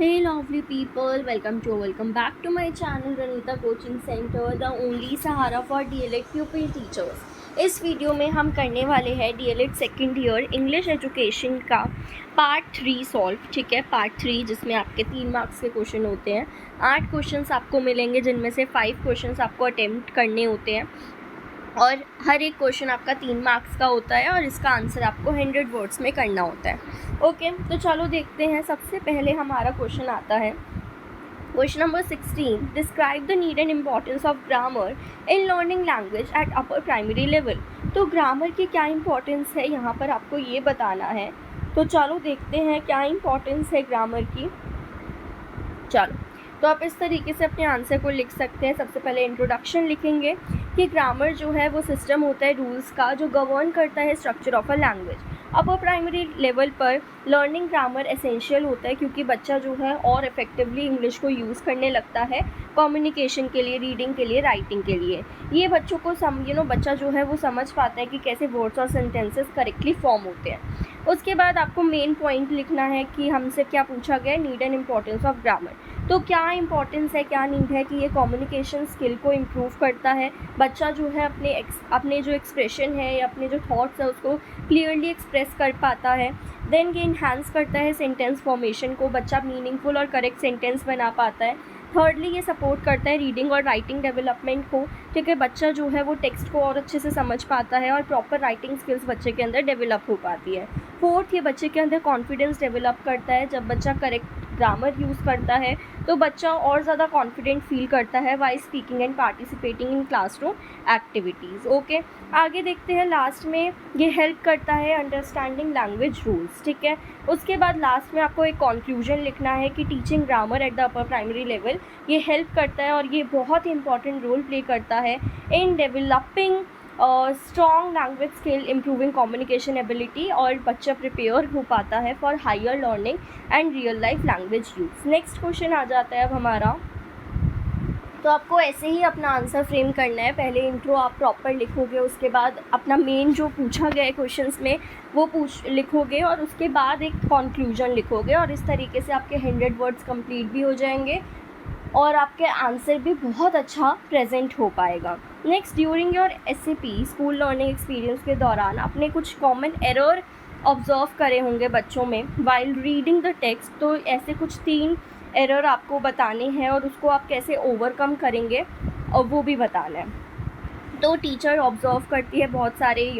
Hey lovely people, welcome back to my channel Ranita Coaching Center, the only Sahara for DLED pupil teachers। इस video में हम करने वाले हैं DLED second year English education का part 3 solve. ठीक है, पार्ट 3 जिसमें आपके 3 मार्क्स के क्वेश्चन होते हैं। 8 क्वेश्चंस आपको मिलेंगे जिनमें से 5 क्वेश्चंस आपको अटेम्प्ट करने होते हैं और हर एक क्वेश्चन आपका 3 मार्क्स का होता है और इसका आंसर आपको 100 वर्ड्स में करना होता है। ओके, तो चलो देखते हैं। सबसे पहले हमारा क्वेश्चन आता है question number 16। Describe the need and importance of grammar in learning language at upper primary level. तो ग्रामर की क्या इंपॉर्टेंस है यहाँ पर आपको ये बताना है। तो चलो देखते हैं क्या इंपॉर्टेंस है ग्रामर की। चलो, तो आप इस तरीके से अपने आंसर को लिख सकते हैं। सबसे पहले इंट्रोडक्शन लिखेंगे कि ग्रामर जो है वो सिस्टम होता है रूल्स का जो गवर्न करता है structure of a language. Upper primary level पर लर्निंग ग्रामर एसेंशियल होता है क्योंकि बच्चा जो है और इफेक्टिवली इंग्लिश को यूज़ करने लगता है कम्युनिकेशन के लिए, रीडिंग के लिए, राइटिंग के लिए। ये बच्चों को बच्चा जो है वो समझ पाता है कि कैसे वर्ड्स और सेंटेंसेस करेक्टली फॉर्म होते हैं। उसके बाद आपको मेन पॉइंट लिखना है कि हमसे क्या पूछा गया है, need and importance of grammar. तो क्या इंपॉर्टेंस है, क्या नीड है कि ये कम्युनिकेशन स्किल को इम्प्रूव करता है। बच्चा जो है अपने जो एक्सप्रेशन है या अपने जो थॉट्स है उसको क्लियरली एक्सप्रेस कर पाता है। देन ये इन्हांस करता है सेंटेंस फॉर्मेशन को, बच्चा मीनिंगफुल और करेक्ट सेंटेंस बना पाता है। थर्डली ये सपोर्ट करता है रीडिंग और राइटिंग डेवलपमेंट को। ठीक है, बच्चा जो है वो टेक्स्ट को और अच्छे से समझ पाता है और प्रॉपर राइटिंग स्किल्स बच्चे के अंदर डेवलप हो पाती है। फोर्थ, ये बच्चे के अंदर कॉन्फिडेंस डेवलप करता है। जब बच्चा करेक्ट ग्रामर यूज़ करता है तो बच्चा और ज़्यादा कॉन्फिडेंट फील करता है while speaking and participating in classroom activities. Okay, आगे देखते हैं। लास्ट में ये हेल्प करता है अंडरस्टैंडिंग लैंग्वेज रूल्स। ठीक है, उसके बाद लास्ट में आपको एक कंक्लूजन लिखना है कि teaching grammar at the upper primary level ये हेल्प करता है और ये बहुत ही इंपॉर्टेंट रोल प्ले करता है in developing strong language skill, improving communication ability और बच्चा प्रिपेयर हो पाता है for higher learning and real life language use. Next question आ जाता है अब हमारा। तो आपको ऐसे ही अपना आंसर फ्रेम करना है। पहले इंट्रो आप प्रॉपर लिखोगे, उसके बाद अपना मेन जो पूछा गया है क्वेश्चंस में वो लिखोगे और उसके बाद एक कंक्लूजन लिखोगे और इस तरीके से आपके 100 वर्ड्स कंप्लीट भी हो जाएंगे और आपके आंसर भी बहुत अच्छा प्रेजेंट हो पाएगा। Next, during your SCP school learning experience के दौरान आपने कुछ कॉमन एरर ऑब्जर्व करे होंगे बच्चों में वाइल रीडिंग द टेक्स्ट। तो ऐसे कुछ 3 एरर आपको बताने हैं और उसको आप कैसे ओवरकम करेंगे और वो भी बताना है। तो टीचर ऑब्जर्व करती है बहुत सारे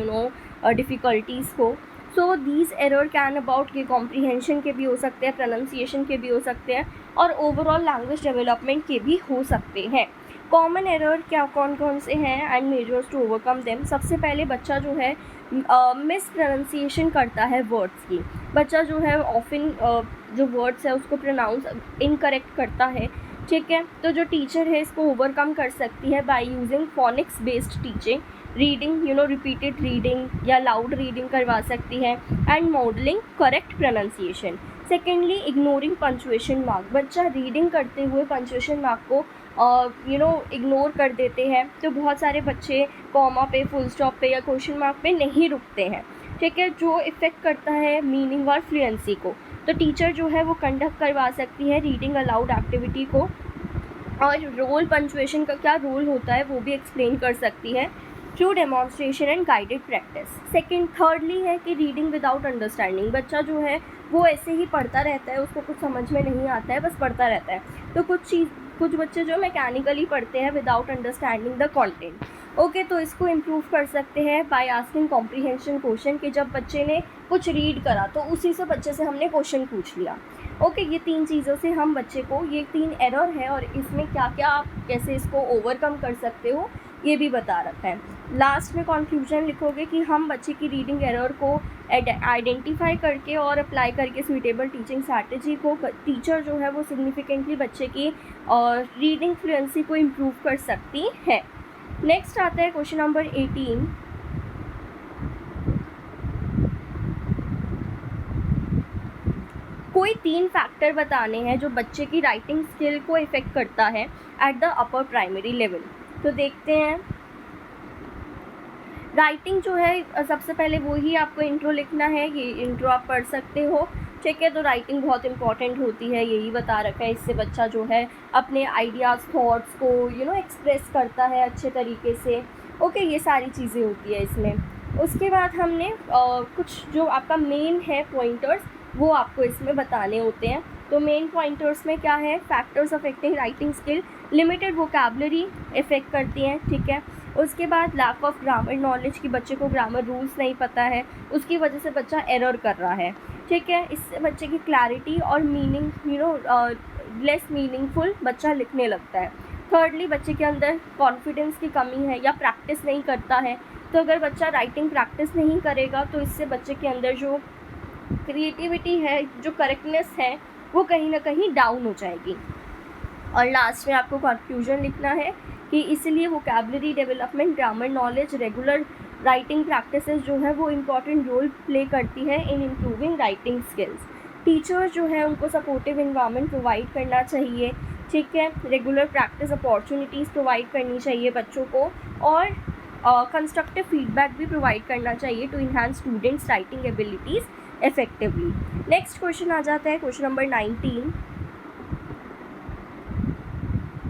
डिफ़िकल्टीज़ को। So these error can about के कॉम्प्रीहेंशन के भी हो सकते हैं, प्रोनाउंसिएशन के भी हो सकते हैं और ओवरऑल लैंग्वेज डेवलपमेंट के भी हो सकते हैं। कॉमन एरर क्या कौन कौन से हैं and measures to overcome them. सबसे पहले बच्चा जो है मिस प्रोनाउंसिएशन करता है वर्ड्स की। बच्चा जो है ऑफन जो वर्ड्स है उसको प्रोनाउंस इनकरेक्ट करता है। ठीक है, तो जो टीचर है इसको ओवरकम कर सकती है by using phoenix based teaching, reading repeated reading या लाउड रीडिंग करवा सकती है and modelling correct pronunciation. Secondly, ignoring punctuation mark. बच्चा रीडिंग करते हुए पंचुएशन मार्क को इग्नोर कर देते हैं। तो बहुत सारे बच्चे कॉमा पे, फुल स्टॉप पे या क्वेश्चन मार्क पे नहीं रुकते हैं। ठीक है, जो इफ़ेक्ट करता है मीनिंग और फ्लुएंसी को। तो टीचर जो है वो कंडक्ट करवा सकती है रीडिंग अलाउड एक्टिविटी को और रोल पंचुएशन का क्या रोल होता है वो भी एक्सप्लेन कर सकती है through demonstration and guided practice. Second, thirdly है कि रीडिंग विदाउट अंडरस्टैंडिंग। बच्चा जो है वो ऐसे ही पढ़ता रहता है, उसको कुछ समझ में नहीं आता है, बस पढ़ता रहता है। तो कुछ बच्चे जो मैकेनिकली पढ़ते हैं without understanding the content. Okay, तो इसको इम्प्रूव कर सकते हैं बाय आस्किंग कॉम्प्रीहेंशन क्वेश्चन कि जब बच्चे ने कुछ रीड करा तो उसी से बच्चे से हमने क्वेश्चन पूछ लिया। ओके, ये 3 चीज़ों से हम बच्चे को, ये 3 एरर है और इसमें क्या क्या आप कैसे इसको ओवरकम कर सकते हो ये भी बता रखा है। लास्ट में कंक्लूजन लिखोगे कि हम बच्चे की रीडिंग एरर को आइडेंटिफाई करके और अप्लाई करके सुइटेबल टीचिंग स्ट्रैटेजी को टीचर जो है वो सिग्निफिकेंटली बच्चे की रीडिंग फ्लुएंसी को इम्प्रूव कर सकती है। नेक्स्ट आता है क्वेश्चन नंबर 18। कोई 3 फैक्टर बताने हैं जो बच्चे की राइटिंग स्किल को इफ़ेक्ट करता है at the upper primary level. तो देखते हैं। राइटिंग जो है सबसे पहले वो ही आपको इंट्रो लिखना है, ये इंट्रो आप पढ़ सकते हो। ठीक है। तो राइटिंग बहुत इंपॉर्टेंट होती है, यही बता रखा है। इससे बच्चा जो है अपने आइडियाज़, थॉट्स को एक्सप्रेस करता है अच्छे तरीके से। ओके, ये सारी चीज़ें होती है इसमें। उसके बाद हमने कुछ जो आपका मेन है पॉइंटर्स, वो आपको इसमें बताने होते हैं। तो मेन पॉइंटर्स में क्या है? Factors affecting writing skill, limited vocabulary effect करती हैं, ठीक है। उसके बाद लैक ऑफ ग्रामर नॉलेज, कि बच्चे को ग्रामर रूल्स नहीं पता है, उसकी वजह से बच्चा एरर कर रहा है, ठीक है। इससे बच्चे की क्लैरिटी और मीनिंग लेस मीनिंगफुल बच्चा लिखने लगता है। थर्डली, बच्चे के अंदर कॉन्फिडेंस की कमी है या प्रैक्टिस नहीं करता है। तो अगर बच्चा राइटिंग प्रैक्टिस नहीं करेगा तो इससे बच्चे के अंदर जो क्रिएटिविटी है, जो करेक्टनेस है, वो कहीं ना कहीं डाउन हो जाएगी। और लास्ट में आपको कंक्लूजन लिखना है कि इसलिए vocabulary development, grammar knowledge, regular writing practices जो है वो इम्पॉर्टेंट रोल प्ले करती है in improving writing skills. Teacher जो है उनको सपोर्टिव इन्वायरमेंट प्रोवाइड करना चाहिए, ठीक है। रेगुलर प्रैक्टिस अपॉर्चुनिटीज़ प्रोवाइड करनी चाहिए बच्चों को, और कंस्ट्रक्टिव फीडबैक भी प्रोवाइड करना चाहिए to enhance students writing abilities effectively. Next question आ जाता है, क्वेश्चन नंबर 19,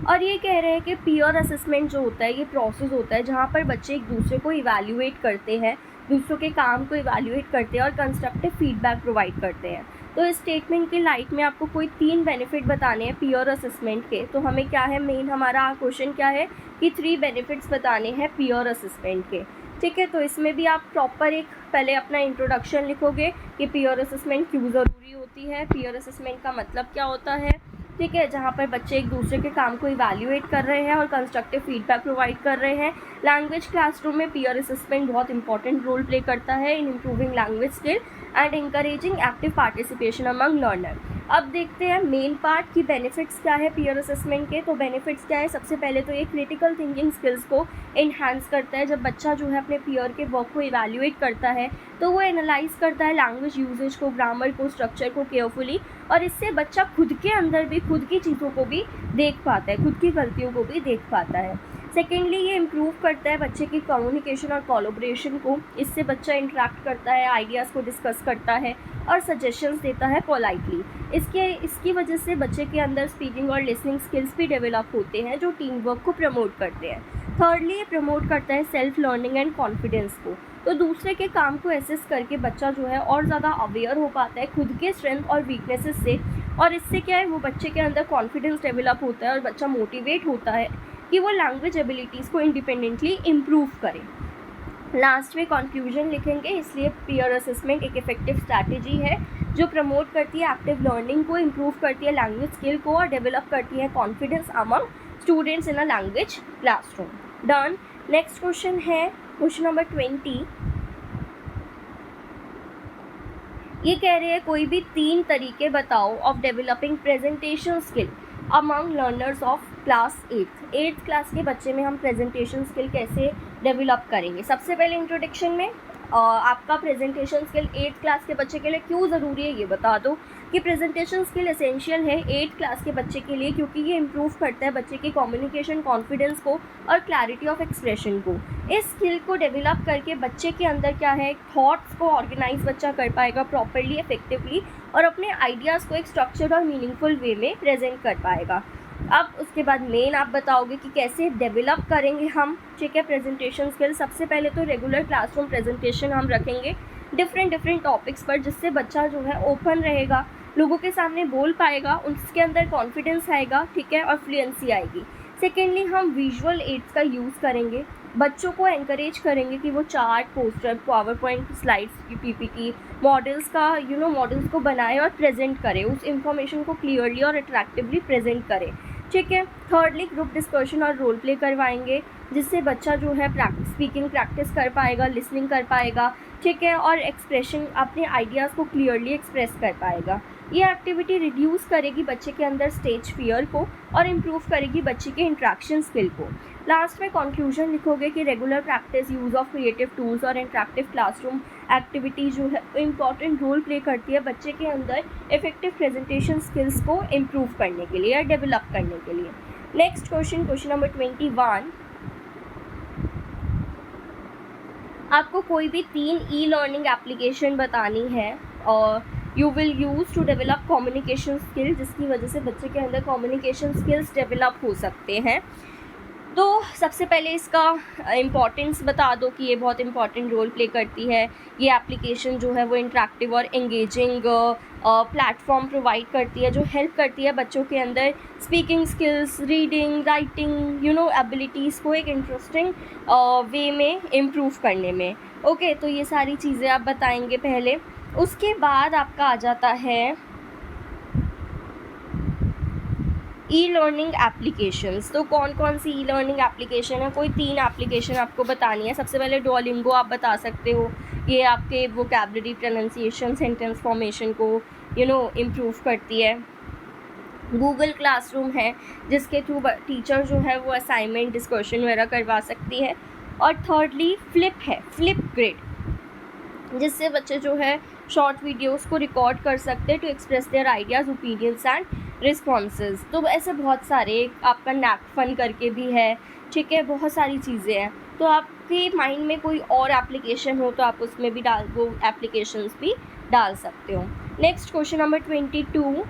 और ये कह रहे हैं कि पीयर असेसमेंट जो होता है, ये प्रोसेस होता है जहाँ पर बच्चे एक दूसरे को इवैल्यूएट करते हैं, दूसरों के काम को इवैल्यूएट करते हैं और कंस्ट्रक्टिव फीडबैक प्रोवाइड करते हैं। तो इस स्टेटमेंट के लाइट में आपको कोई 3 बेनिफिट बताने हैं पीयर असेसमेंट के। तो हमें क्या है, मेन हमारा क्वेश्चन क्या है कि 3 बेनिफिट्स बताने हैं पीयर असेसमेंट के, ठीक है। तो इसमें भी आप प्रॉपर एक पहले अपना इंट्रोडक्शन लिखोगे कि पीयर असेसमेंट क्यों ज़रूरी होती है, पीयर असेसमेंट का मतलब क्या होता है, ठीक है। जहाँ पर बच्चे एक दूसरे के काम को इवैल्यूएट कर रहे हैं और कंस्ट्रक्टिव फीडबैक प्रोवाइड कर रहे हैं। लैंग्वेज क्लासरूम में पीयर असेसमेंट बहुत इंपॉर्टेंट रोल प्ले करता है in improving language skill and encouraging active participation among learner. अब देखते हैं मेन पार्ट की बेनिफिट्स क्या है पीयर असेसमेंट के। तो बेनिफिट्स क्या है? सबसे पहले तो ये क्रिटिकल थिंकिंग स्किल्स को इन्हांस करता है। जब बच्चा जो है अपने पीयर के वर्क को इवैल्यूएट करता है तो वो एनालाइज करता है लैंग्वेज यूजेज को, ग्रामर को, स्ट्रक्चर को केयरफुली, और इससे बच्चा खुद के अंदर भी खुद की चीज़ों को भी देख पाता है, खुद की गलतियों को भी देख पाता है। सेकेंडली, ये इम्प्रूव करता है बच्चे की कम्युनिकेशन और कोलैबोरेशन को। इससे बच्चा इंटरेक्ट करता है, आइडियाज़ को डिस्कस करता है और सजेशंस देता है पोलाइटली। इसकी वजह से बच्चे के अंदर स्पीकिंग और लिसनिंग स्किल्स भी डेवलप होते हैं जो टीम वर्क को प्रमोट करते हैं। थर्डली, ये प्रमोट करता है सेल्फ लर्निंग एंड कॉन्फिडेंस को। तो दूसरे के काम को एसेस करके बच्चा जो है और ज़्यादा अवेयर हो पाता है खुद के स्ट्रेंथ और वीकनेसेस से, और इससे क्या है, वो बच्चे के अंदर कॉन्फिडेंस डेवलप होता है और बच्चा मोटिवेट होता है कि वो लैंग्वेज एबिलिटीज़ को इंडिपेंडेंटली इम्प्रूव करे। लास्ट में कंक्लूजन लिखेंगे। इसलिए पीयर असेसमेंट एक इफेक्टिव स्ट्रैटेजी है जो प्रमोट करती है एक्टिव लर्निंग को, इम्प्रूव करती है लैंग्वेज स्किल को और डेवलप करती है confidence among students in a language classroom. Done. Next question है क्वेश्चन नंबर 20। ये कह रहे हैं कोई भी 3 तरीके बताओ of developing presentation skill among learners of class 8th class के बच्चे में हम प्रेजेंटेशन स्किल कैसे डेवलप करेंगे। सबसे पहले इंट्रोडक्शन में आपका प्रेजेंटेशन स्किल 8th क्लास के बच्चे के लिए क्यों ज़रूरी है ये बता दो कि प्रेजेंटेशन स्किल एसेंशियल है 8th क्लास के बच्चे के लिए, क्योंकि ये इम्प्रूव करता है बच्चे की कम्युनिकेशन, कॉन्फिडेंस को और क्लैरिटी ऑफ एक्सप्रेशन को। इस स्किल को डेवलप करके बच्चे के अंदर क्या है, थॉट्स को ऑर्गेनाइज बच्चा कर पाएगा प्रॉपरली, इफेक्टिवली, और अपने आइडियाज़ को एक स्ट्रक्चर्ड और मीनिंगफुल वे में प्रेजेंट कर पाएगा। अब उसके बाद मेन आप बताओगे कि कैसे डेवलप करेंगे हम, ठीक है, प्रेजेंटेशन स्किल। सबसे पहले तो रेगुलर क्लासरूम प्रेजेंटेशन हम रखेंगे डिफरेंट टॉपिक्स पर, जिससे बच्चा जो है ओपन रहेगा, लोगों के सामने बोल पाएगा, उसके अंदर कॉन्फिडेंस आएगा, ठीक है, और फ्लुएंसी आएगी। सेकेंडली, हम विजुअल एड्स का यूज़ करेंगे, बच्चों को एनकरेज करेंगे कि वो chart, poster, power point slides की, पीपीटी, मॉडल्स का मॉडल्स को बनाए और प्रेजेंट करें, उस इंफॉर्मेशन को क्लियरली और अट्रैक्टिवली प्रेजेंट करें, ठीक है। थर्डली, ग्रुप डिस्कशन और रोल प्ले करवाएंगे, जिससे बच्चा जो है स्पीकिंग प्रैक्टिस कर पाएगा, लिसनिंग कर पाएगा, ठीक है, और एक्सप्रेशन, अपने आइडियाज़ को क्लियरली एक्सप्रेस कर पाएगा। ये एक्टिविटी रिड्यूस करेगी बच्चे के अंदर स्टेज फियर को और इम्प्रूव करेगी बच्चे के इंट्रैक्शन स्किल को। लास्ट में कंक्लूजन लिखोगे कि regular practice, use of creative tools और इंटरेक्टिव क्लासरूम एक्टिविटी जो है इंपॉर्टेंट रोल प्ले करती है बच्चे के अंदर इफेक्टिव प्रेजेंटेशन स्किल्स को इम्प्रूव करने के लिए या डेवलप करने के लिए। Next question, question number 21। आपको कोई भी 3 ई लर्निंग एप्लीकेशन बतानी है और you will use to develop communication skill, जिसकी वजह से बच्चे के अंदर कम्युनिकेशन स्किल्स डेवलप हो सकते हैं। तो सबसे पहले इसका इम्पॉर्टेंस बता दो कि ये बहुत इम्पॉर्टेंट रोल प्ले करती है। ये एप्लीकेशन जो है वो इंटरेक्टिव और एंगेजिंग प्लेटफॉर्म प्रोवाइड करती है, जो हेल्प करती है बच्चों के अंदर speaking skills, reading, writing, abilities को एक इंटरेस्टिंग वे में इम्प्रूव करने में। ओके, तो ये सारी चीज़ें आप बताएंगे पहले। उसके बाद आपका आ जाता है ई लर्निंग एप्लीकेशंस। तो कौन कौन सी ई लर्निंग एप्लीकेशन है? कोई 3 एप्लीकेशन आपको बतानी है। सबसे पहले डुओलिंगो आप बता सकते हो, ये आपके वोकैबुलरी, प्रोनाउंसिएशन, सेंटेंस फॉर्मेशन को इम्प्रूव करती है। गूगल क्लासरूम है, जिसके थ्रू टीचर जो है वो असाइनमेंट, डिस्कशन वगैरह करवा सकती है। और थर्डली फ्लिप है, फ्लिप ग्रिड, जिससे बच्चे जो है शॉर्ट वीडियोस को रिकॉर्ड कर सकते हैं to express their ideas, opinions and responses. तो ऐसे बहुत सारे, आपका नैक फन करके भी है, ठीक है, बहुत सारी चीज़ें हैं। तो आपके माइंड में कोई और एप्लीकेशन हो तो आप उसमें भी वो एप्लीकेशंस भी डाल सकते हो। नेक्स्ट क्वेश्चन नंबर 22,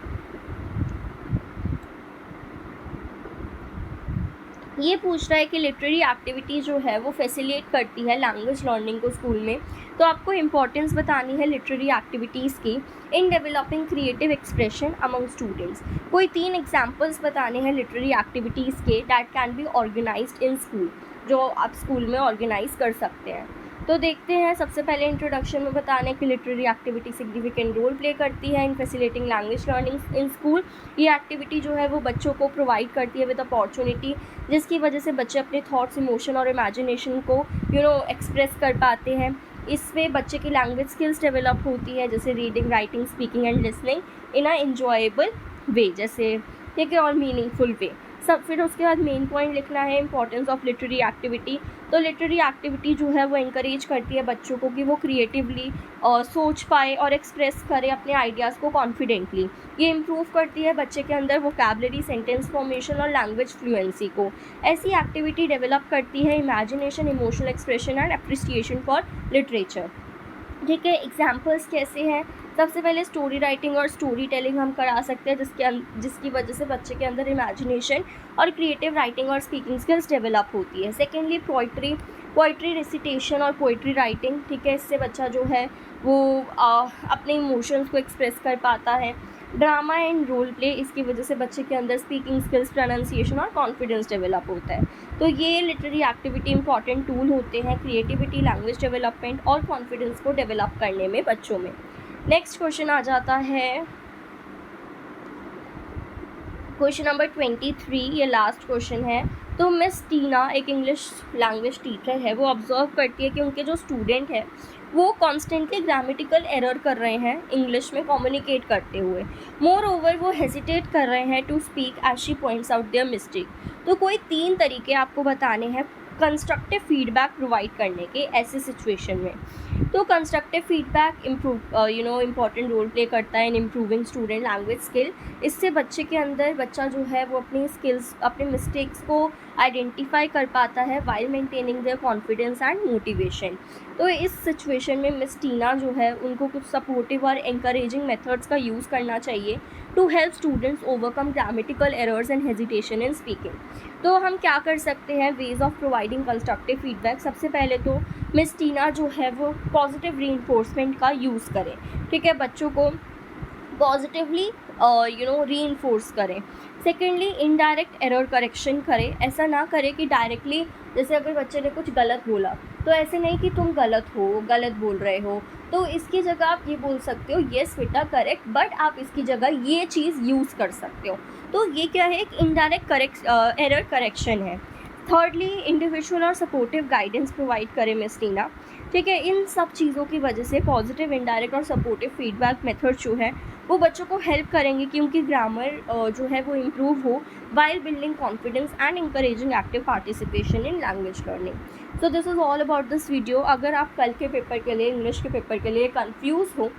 ये पूछ रहा है कि लिटरेरी एक्टिविटी जो है वो फैसिलिटेट करती है लैंग्वेज लर्निंग को स्कूल में। तो आपको इम्पोर्टेंस बतानी है लिटरेरी एक्टिविटीज़ की in developing creative expression among students. कोई 3 एग्जांपल्स बताने हैं लिटरेरी एक्टिविटीज़ के that can be organised in school, जो आप स्कूल में ऑर्गेनाइज कर सकते हैं। तो देखते हैं। सबसे पहले इंट्रोडक्शन में बताने कि literary activity significant role play करती है in facilitating language learning in school. ये एक्टिविटी जो है वो बच्चों को प्रोवाइड करती है विद अपॉर्चुनिटी, जिसकी वजह से बच्चे अपने थॉट्स, इमोशन और इमेजिनेशन को एक्सप्रेस कर पाते हैं। इसमें बच्चे की लैंग्वेज स्किल्स डेवलप होती है, जैसे reading, writing, speaking and listening in a enjoyable way, जैसे ठीक है, और मीनिंगफुल वे। सब फिर उसके बाद मेन पॉइंट लिखना है इंपॉर्टेंस ऑफ लिटरेरी एक्टिविटी। तो लिटरेरी एक्टिविटी जो है वो इंकरेज करती है बच्चों को कि वो क्रिएटिवली सोच पाए और एक्सप्रेस करें अपने आइडियाज़ को कॉन्फिडेंटली। ये इम्प्रूव करती है बच्चे के अंदर वोकैबुलरी, सेंटेंस फॉर्मेशन और लैंग्वेज फ्लुएंसी को। ऐसी एक्टिविटी डेवलप करती है imagination, emotional expression and appreciation for literature. ठीक है, एग्जाम्पल्स कैसे हैं? सबसे पहले स्टोरी राइटिंग और स्टोरी टेलिंग हम करा सकते हैं, जिसकी वजह से बच्चे के अंदर इमेजिनेशन और क्रिएटिव राइटिंग और स्पीकिंग स्किल्स डेवलप होती है। सेकेंडली पोइट्री रिसिटेशन और पोइट्री राइटिंग, ठीक है, इससे बच्चा जो है वो अपने इमोशंस को एक्सप्रेस कर पाता है। ड्रामा एंड रोल प्ले, इसकी वजह से बच्चे के अंदर स्पीकिंग स्किल्स, प्रोनाउंसिएशन और कॉन्फिडेंस डेवलप होता है। तो ये लिटरेरी एक्टिविटी इंपॉर्टेंट टूल होते हैं क्रिएटिविटी, लैंग्वेज डेवलपमेंट और कॉन्फिडेंस को डेवलप करने में बच्चों में। नेक्स्ट क्वेश्चन आ जाता है क्वेश्चन नंबर 23, ये लास्ट क्वेश्चन है। तो मिस टीना एक इंग्लिश लैंग्वेज टीचर है, वो ऑब्जर्व करती है कि उनके जो स्टूडेंट है वो कॉन्स्टेंटली ग्रामेटिकल एरर कर रहे हैं इंग्लिश में कम्युनिकेट करते हुए। मोर ओवर वो हेजिटेट कर रहे हैं to speak as she points out their mistake. तो कोई 3 तरीके आपको बताने हैं कंस्ट्रक्टिव फीडबैक प्रोवाइड करने के ऐसे सिचुएशन में। तो constructive feedback important role play करता है in improving student language skill. इससे बच्चे के अंदर बच्चा जो है वो अपनी स्किल्स, अपने मिस्टेक्स को आइडेंटिफाई कर पाता है while maintaining their confidence and motivation. तो इस सिचुएशन में मिस टीना जो है उनको कुछ सपोर्टिव और encouraging मेथड्स का यूज़ करना चाहिए to help students overcome grammatical errors and hesitation in speaking. तो हम क्या कर सकते हैं? Ways of providing constructive feedback. सबसे पहले तो मिस टीना जो है वो पॉजिटिव रीइंफोर्समेंट का यूज़ करें, ठीक है, बच्चों को पॉजिटिवली रीइंफोर्स करें। सेकेंडली इनडायरेक्ट एरर करेक्शन करें। ऐसा ना करें कि डायरेक्टली, जैसे अगर बच्चे ने कुछ गलत बोला तो ऐसे नहीं कि तुम गलत बोल रहे हो, तो इसकी जगह आप ये बोल सकते हो येस बेटा करेक्ट, बट आप इसकी जगह ये चीज़ यूज़ कर सकते हो। तो ये क्या है? एक इनडायरेक्ट एरर करेक्शन है। थर्डली इंडिविजुअल और सपोर्टिव गाइडेंस प्रोवाइड करें मिस टीना, ठीक है। इन सब चीज़ों की वजह से पॉजिटिव, इनडायरेक्ट और सपोर्टिव फीडबैक मेथड जो है वो बच्चों को हेल्प करेंगे कि उनकी ग्रामर जो है वो इम्प्रूव हो while building confidence and encouraging active participation in language learning. So this is all about this video. अगर आप कल के पेपर के लिए, इंग्लिश के पेपर के लिए कंफ्यूज हो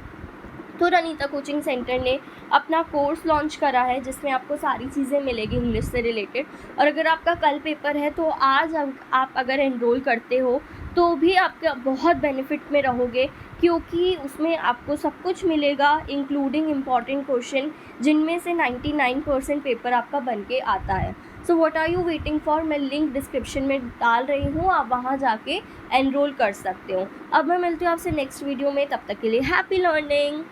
तो रनीता कोचिंग सेंटर ने अपना कोर्स लॉन्च करा है जिसमें आपको सारी चीज़ें मिलेगी इंग्लिश से रिलेटेड। और अगर आपका कल पेपर है तो आज आप अगर एनरोल करते हो तो भी आपके बहुत बेनिफिट में रहोगे क्योंकि उसमें आपको सब कुछ मिलेगा इंक्लूडिंग इम्पॉर्टेंट क्वेश्चन, जिनमें से 99% पेपर आपका बन के आता है। So what are you waiting for? मैं लिंक डिस्क्रिप्शन में डाल रही हूँ, आप वहाँ जाके एनरोल कर सकते हो। अब मैं मिलती हूँ आपसे नेक्स्ट वीडियो में, तब तक के लिए हैप्पी लर्निंग।